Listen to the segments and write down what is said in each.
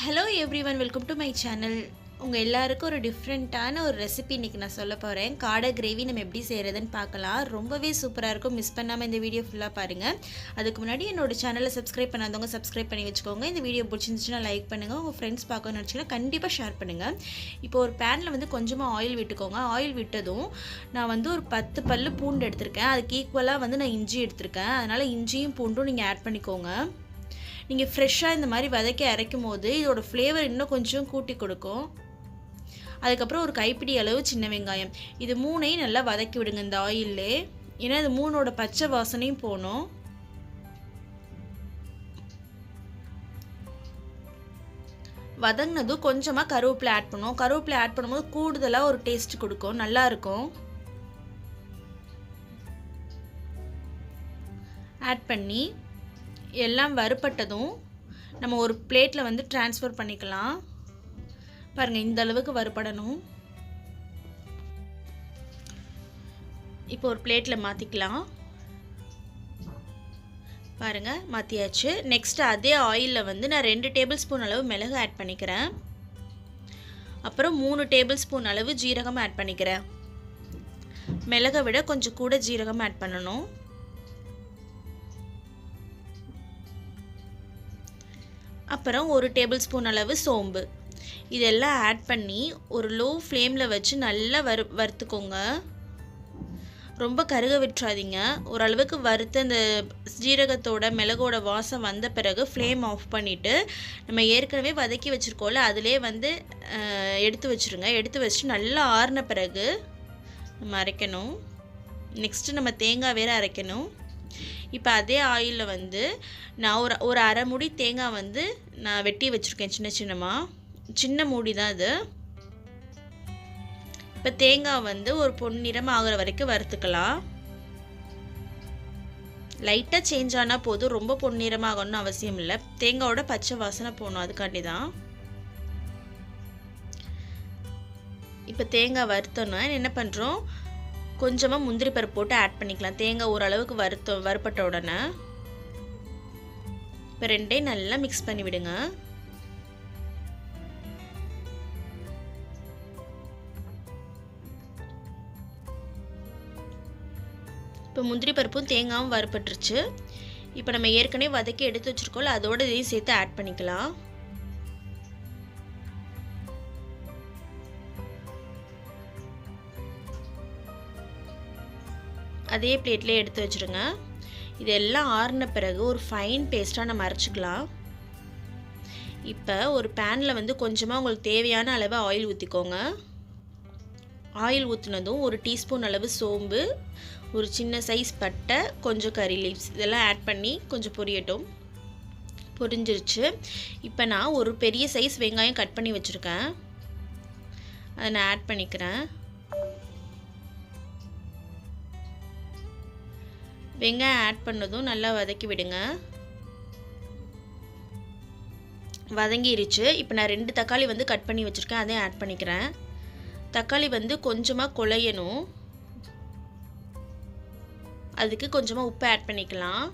Hello everyone, welcome to my channel. உங்கள் எல்லாருக்கும் ஒரு டிஃப்ரெண்ட்டான ஒரு ரெசிபி இன்றைக்கி நான் சொல்ல போகிறேன். காடை கிரேவி நம்ம எப்படி செய்கிறதுன்னு பார்க்கலாம். ரொம்பவே சூப்பராக இருக்கும். மிஸ் பண்ணாமல் இந்த வீடியோ ஃபுல்லாக பாருங்கள். அதுக்கு முன்னாடி என்னோடய சேனலை சப்ஸ்கிரைப் பண்ணாதவங்க சப்ஸ்கிரைப் பண்ணி வச்சுக்கோங்க. இந்த வீடியோ பிடிச்சிருந்துச்சுன்னா லைக் பண்ணுங்கள். உங்கள் ஃப்ரெண்ட்ஸ் பார்க்கணும்னு நினச்சிங்கன்னா கண்டிப்பாக ஷேர் பண்ணுங்கள். இப்போ ஒரு பேனில் வந்து கொஞ்சமாக ஆயில் விட்டுக்கோங்க. ஆயில் விட்டதும் நான் வந்து ஒரு 10 பல்லு பூண்டு எடுத்திருக்கேன். அதுக்கு ஈக்குவலாக வந்து நான் இஞ்சி எடுத்திருக்கேன். அதனால் இஞ்சியும் பூண்டும் நீங்கள் ஆட் பண்ணிக்கோங்க. நீங்கள் ஃப்ரெஷ்ஷாக இந்த மாதிரி வதக்கி அரைக்கும் போது இதோட ஃப்ளேவர் இன்னும் கொஞ்சம் கூட்டி கொடுக்கும். அதுக்கப்புறம் ஒரு கைப்பிடி அளவு சின்ன வெங்காயம், இது மூணையும் நல்லா வதக்கி விடுங்க இந்த ஆயிலே. ஏன்னா இது மூணோட பச்சை வாசனையும் போகணும். வதங்கினதும் கொஞ்சமாக கருவேப்பிலை ஆட் பண்ணுவோம். கருவேப்பிலை ஆட் பண்ணும்போது கூடுதலாக ஒரு டேஸ்ட் கொடுக்கும், நல்லாயிருக்கும். ஆட் பண்ணி எல்லாம் வறுபட்டதும் நம்ம ஒரு பிளேட்டில் வந்து ட்ரான்ஸ்ஃபர் பண்ணிக்கலாம். பாருங்கள், இந்த அளவுக்கு வறுபடணும். இப்போ ஒரு பிளேட்டில் மாற்றிக்கலாம். பாருங்கள், மாற்றியாச்சு. நெக்ஸ்ட்டு அதே ஆயிலில் வந்து நான் 2 டேபிள் ஸ்பூன் அளவு மிளகு ஆட் பண்ணிக்கிறேன். அப்புறம் 3 டேபிள் ஸ்பூன் அளவு ஜீரகம் ஆட் பண்ணிக்கிறேன். மிளகை விட கொஞ்சம் கூட ஜீரகம் ஆட் பண்ணணும். அப்புறம் 1 டேபிள் ஸ்பூன் அளவு சோம்பு, இதெல்லாம் ஆட் பண்ணி ஒரு லோ ஃப்ளேமில் வச்சு நல்லா வறுத்துக்கோங்க. ரொம்ப கருக விட்டுறாதீங்க. ஓரளவுக்கு வறுத்து அந்த ஜீரகத்தோட மிளகோட வாசம் வந்த பிறகு ஃப்ளேம் ஆஃப் பண்ணிவிட்டு நம்ம ஏற்கனவே வதக்கி வச்சுருக்கோம்ல அதிலே வந்து எடுத்து வச்சுருங்க. எடுத்து வச்சுட்டு நல்லா ஆறின பிறகு நம்ம அரைக்கணும். நெக்ஸ்ட்டு நம்ம தேங்காய் வேறு அரைக்கணும். இப்போ அதே ஆயிலில் வந்து நான் ஒரு அரை மூடி தேங்காய் வந்து நான் வெட்டி வச்சுருக்கேன் சின்ன மூடி தான் இது. இப்போ தேங்காய் வந்து ஒரு பொன்னிறம் ஆகிற வரைக்கும் வறுத்துக்கலாம். லைட்டாக சேஞ்ச் ஆனால் போதும், ரொம்ப பொன்னிறமாகணும்னு அவசியம் இல்லை. தேங்காயோட பச்சை வாசனை போகணும், அதுக்காண்டி தான். இப்போ தேங்காய் வறுத்தோன்னா என்ன பண்ணுறோம், கொஞ்சமாக முந்திரி பருப்பு போட்டு ஆட் பண்ணிக்கலாம். தேங்காய் ஓரளவுக்கு வறுப்பட்ட உடனே இப்போ ரெண்டையும் நல்லா மிக்ஸ் பண்ணி விடுங்க. இப்போ முந்திரி பருப்பும் தேங்காயும் வறுப்பட்டுருச்சு. இப்போ நம்ம ஏற்கனவே வதக்கி எடுத்து வச்சுருக்கோம்ல அதோட இதையும் சேர்த்து ஆட் பண்ணிக்கலாம். அதே பிளேட்லேயே எடுத்து வச்சுருங்க. இதெல்லாம் ஆறின பிறகு ஒரு ஃபைன் பேஸ்ட்டாக நம்ம அரைச்சிக்கலாம். இப்போ ஒரு பேனில் வந்து கொஞ்சமாக உங்களுக்கு தேவையான அளவு ஆயில் ஊற்றிக்கோங்க. ஆயில் ஊற்றினதும் 1 டீஸ்பூன் அளவு சோம்பு, ஒரு சின்ன சைஸ் பட்டை, கொஞ்சம் கறி லீவ்ஸ் இதெல்லாம் ஆட் பண்ணி கொஞ்சம் பொரியட்டும். பொரிஞ்சிருச்சு. இப்போ நான் ஒரு பெரிய சைஸ் வெங்காயம் கட் பண்ணி வச்சுருக்கேன், அதை நான் ஆட் பண்ணிக்கிறேன். வெங்காயம் ஆட் பண்ணதும் நல்லா வதக்கி விடுங்க. வதங்கிருச்சு. இப்போ நான் 2 தக்காளி வந்து கட் பண்ணி வச்சுருக்கேன், அதையும் ஆட் பண்ணிக்கிறேன். தக்காளி வந்து கொஞ்சமாக குழையணும், அதுக்கு கொஞ்சமாக உப்பு ஆட் பண்ணிக்கலாம்.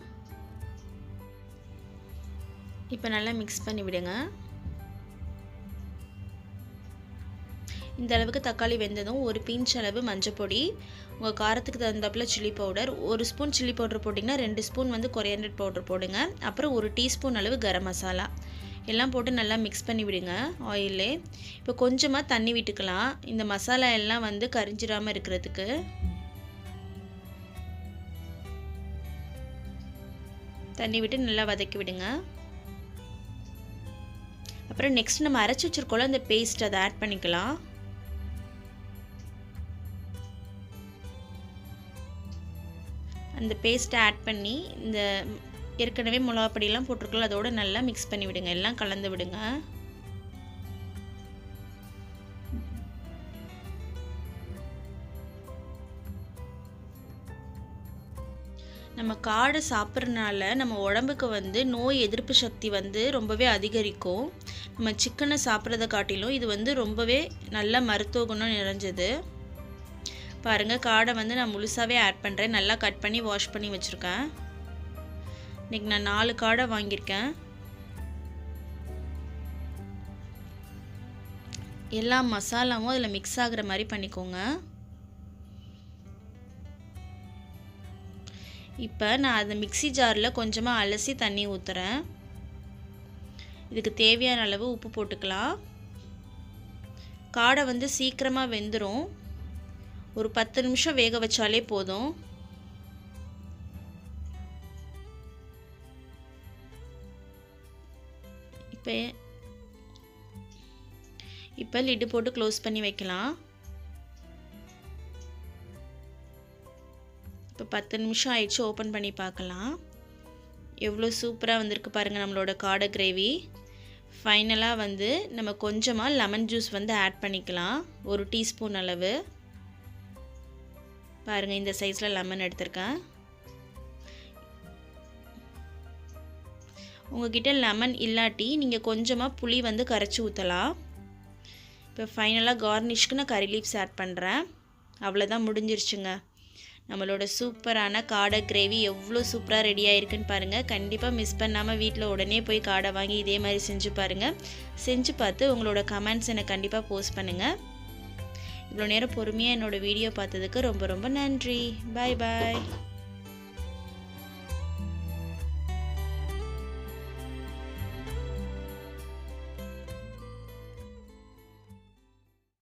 இப்போ நல்லா மிக்ஸ் பண்ணி விடுங்க. இந்த அளவுக்கு தக்காளி வெந்ததும் ஒரு பிஞ்ச் அளவு மஞ்சள் பொடி, உங்கள் காரத்துக்கு தகுந்தாப்பில் chilli powder, 1 spoon chilli powder போட்டிங்கன்னா 2 ஸ்பூன் வந்து கொரியாண்டர் பவுடர் போடுங்க. அப்புறம் 1 டீஸ்பூன் அளவு கரம் மசாலா எல்லாம் போட்டு நல்லா மிக்ஸ் பண்ணி விடுங்க ஆயிலே. இப்போ கொஞ்சமாக தண்ணி விட்டுக்கலாம், இந்த மசாலா எல்லாம் வந்து கரிஞ்சிடாமல் இருக்கிறதுக்கு. தண்ணி விட்டு நல்லா வதக்கி விடுங்க. அப்புறம் நெக்ஸ்ட் நம்ம அரைச்சி வச்சுருக்கோம்ல அந்த பேஸ்ட், அதை ஆட் பண்ணிக்கலாம். அந்த பேஸ்ட்டை ஆட் பண்ணி இந்த ஏற்கனவே மிளகாப்பொடியெல்லாம் போட்டிருக்கலாம் அதோடு நல்லா மிக்ஸ் பண்ணி விடுங்க. எல்லாம் கலந்து விடுங்க. நம்ம காடை சாப்பிட்றதுனால நம்ம உடம்புக்கு வந்து நோய் எதிர்ப்பு சக்தி வந்து ரொம்பவே அதிகரிக்கும். நம்ம சிக்கனை சாப்பிட்றத காட்டிலும் இது வந்து ரொம்பவே நல்ல மருத்துவ குணம் நிறைஞ்சது. பாருங்கள், காடை வந்து நான் முழுசாகவே ஆட் பண்ணுறேன். நல்லா கட் பண்ணி வாஷ் பண்ணி வச்சுருக்கேன். இன்றைக்கி நான் 4 காடை வாங்கியிருக்கேன். எல்லா மசாலாவும் அதில் மிக்ஸ் ஆகிற மாதிரி பண்ணிக்கோங்க. இப்போ நான் அந்த மிக்ஸி ஜாரில் கொஞ்சமாக அலசி தண்ணி ஊற்றுறேன். இதுக்கு தேவையான அளவு உப்பு போட்டுக்கலாம். காடை வந்து சீக்கிரமாக வெந்துடும். ஒரு 10 நிமிஷம் வேக வச்சாலே போதும். இப்போ லிட்டு போட்டு க்ளோஸ் பண்ணி வைக்கலாம். இப்போ 10 நிமிஷம் ஆயிடுச்சு. ஓப்பன் பண்ணி பார்க்கலாம். எவ்வளோ சூப்பராக வந்திருக்கு பாருங்கள் நம்மளோட காடை கிரேவி. ஃபைனலாக வந்து நம்ம கொஞ்சமாக லெமன் ஜூஸ் வந்து ஆட் பண்ணிக்கலாம். 1 டீஸ்பூன் அளவு. பாருங்கள் இந்த சைஸில் லெமன் எடுத்திருக்கேன். உங்ககிட்ட லெமன் இல்லாட்டி நீங்கள் கொஞ்சமாக புளி வந்து கரைச்சி ஊற்றலாம். இப்போ ஃபைனலாக கார்னிஷ்க்கு நான் கறி லீவ்ஸ் ஆட் பண்ணுறேன். அவ்வளோதான், முடிஞ்சிருச்சுங்க. நம்மளோட சூப்பரான காடை கிரேவி எவ்வளோ சூப்பராக ரெடி ஆகிருக்குன்னு பாருங்கள். கண்டிப்பாக மிஸ் பண்ணாமல் வீட்டில் உடனே போய் காடை வாங்கி இதே மாதிரி செஞ்சு பாருங்கள். செஞ்சு பார்த்து உங்களோட கமெண்ட்ஸ் எனக்கு கண்டிப்பாக போஸ்ட் பண்ணுங்கள். இவ்வளோ நேரம் பொறுமையாக என்னோடய வீடியோ பார்த்ததுக்கு ரொம்ப ரொம்ப நன்றி. பாய் பாய்.